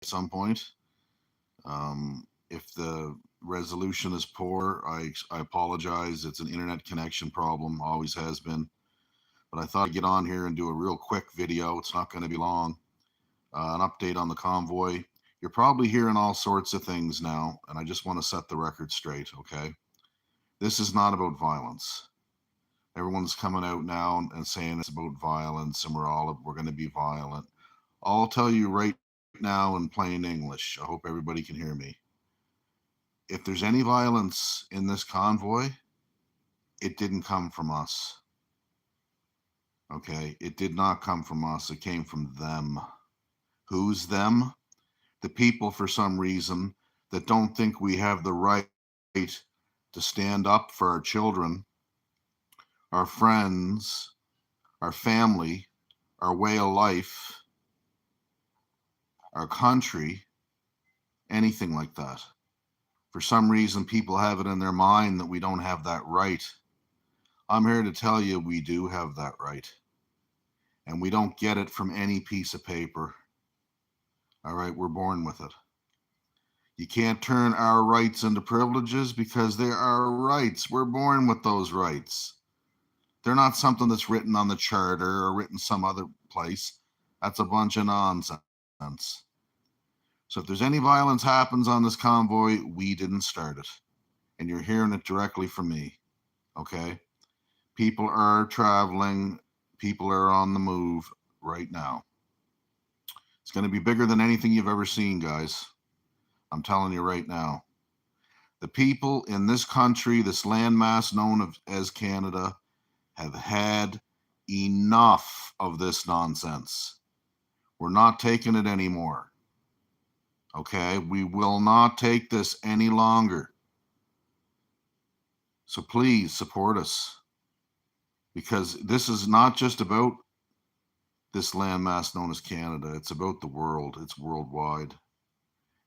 some point. If the resolution is poor, I apologize. It's an internet connection problem, always has been. But I thought I'd get on here and do a real quick video. It's not going to be long. An update on the convoy. You're probably hearing all sorts of things now, and I just want to set the record straight, okay? This is not about violence. Everyone's coming out now and saying it's about violence and we're going to be violent. I'll tell you right now in plain English. I hope everybody can hear me. If there's any violence in this convoy, it didn't come from us. Okay? It did not come from us. It came from them. Who's them? The people, for some reason, that don't think we have the right to stand up for our children, our friends, our family, our way of life, our country, anything like that. For some reason, people have it in their mind that we don't have that right. I'm here to tell you we do have that right. And we don't get it from any piece of paper. All right, we're born with it. You can't turn our rights into privileges because they're our rights. We're born with those rights. They're not something that's written on the charter or written some other place. That's a bunch of nonsense. So if there's any violence happens on this convoy, we didn't start it. And you're hearing it directly from me. Okay? People are traveling, people are on the move right now. It's going to be bigger than anything you've ever seen, guys. I'm telling you right now. The people in this country, this landmass known as Canada, have had enough of this nonsense. We're not taking it anymore. Okay? We will not take this any longer. So please support us. Because this is not just about this landmass known as Canada. It's about the world. It's worldwide.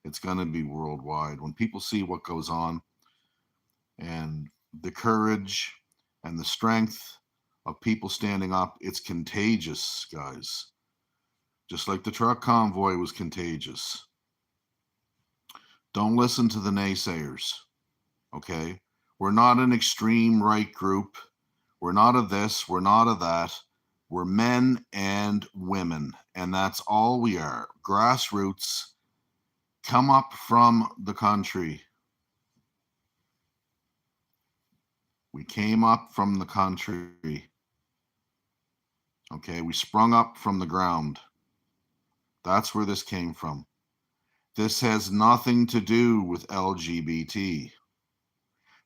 It's going to be worldwide. When people see what goes on and the courage and the strength of people standing up, it's contagious, guys. Just like the truck convoy was contagious. Don't listen to the naysayers, okay? We're not an extreme right group. We're not of this. We're not of that. We're men and women, and that's all we are. Grassroots, come up from the country. We came up from the country. Okay, we sprung up from the ground. That's where this came from. This has nothing to do with LGBT.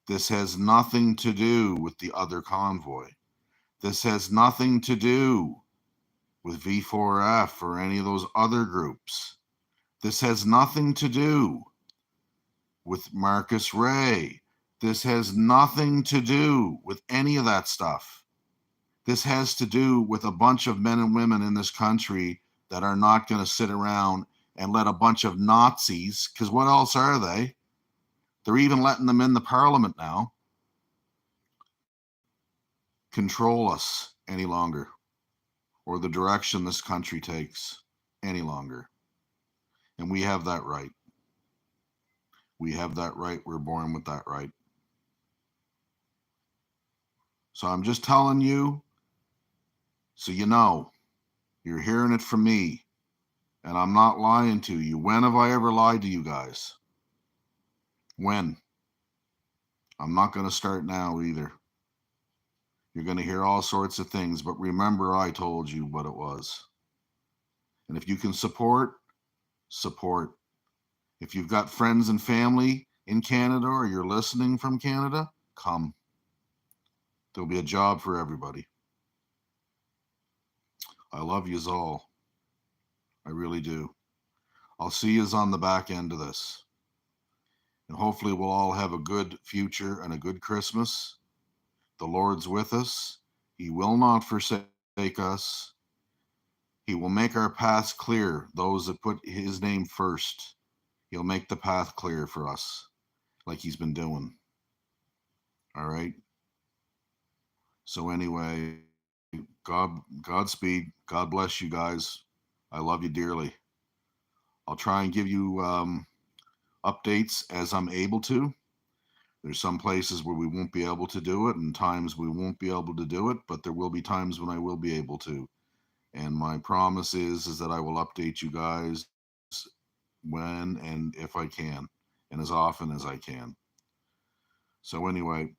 This has nothing to do with the other convoy. This has nothing to do with V4F or any of those other groups. This has nothing to do with Marcus Ray. This has nothing to do with any of that stuff. This has to do with a bunch of men and women in this country that are not going to sit around and let a bunch of Nazis, because what else are they? They're even letting them in the parliament now, control us any longer, or the direction this country takes any longer. And we have that right. We have that right. We're born with that right. So I'm just telling you, so you know, you're hearing it from me, and I'm not lying to you. When have I ever lied to you guys? When? I'm not going to start now either. You're going to hear all sorts of things, but remember I told you what it was. And if you can support, support. If you've got friends and family in Canada or you're listening from Canada, come. There'll be a job for everybody. I love yous all. I really do. I'll see yous on the back end of this. And hopefully we'll all have a good future and a good Christmas. The Lord's with us. He will not forsake us. He will make our paths clear, those that put his name first. He'll make the path clear for us, like he's been doing. All right? So anyway, Godspeed. God bless you guys. I love you dearly. I'll try and give you updates as I'm able to. There's some places where we won't be able to do it and times we won't be able to do it, but there will be times when I will be able to. And my promise is that I will update you guys when and if I can, and as often as I can. So anyway,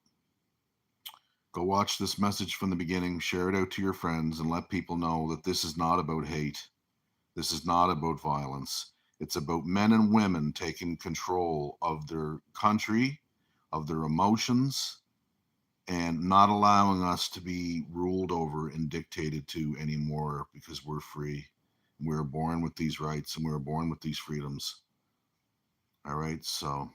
go watch this message from the beginning, share it out to your friends, and let people know that this is not about hate. This is not about violence. It's about men and women taking control of their country, of their emotions, and not allowing us to be ruled over and dictated to anymore because we're free. We were born with these rights and we were born with these freedoms. All right, so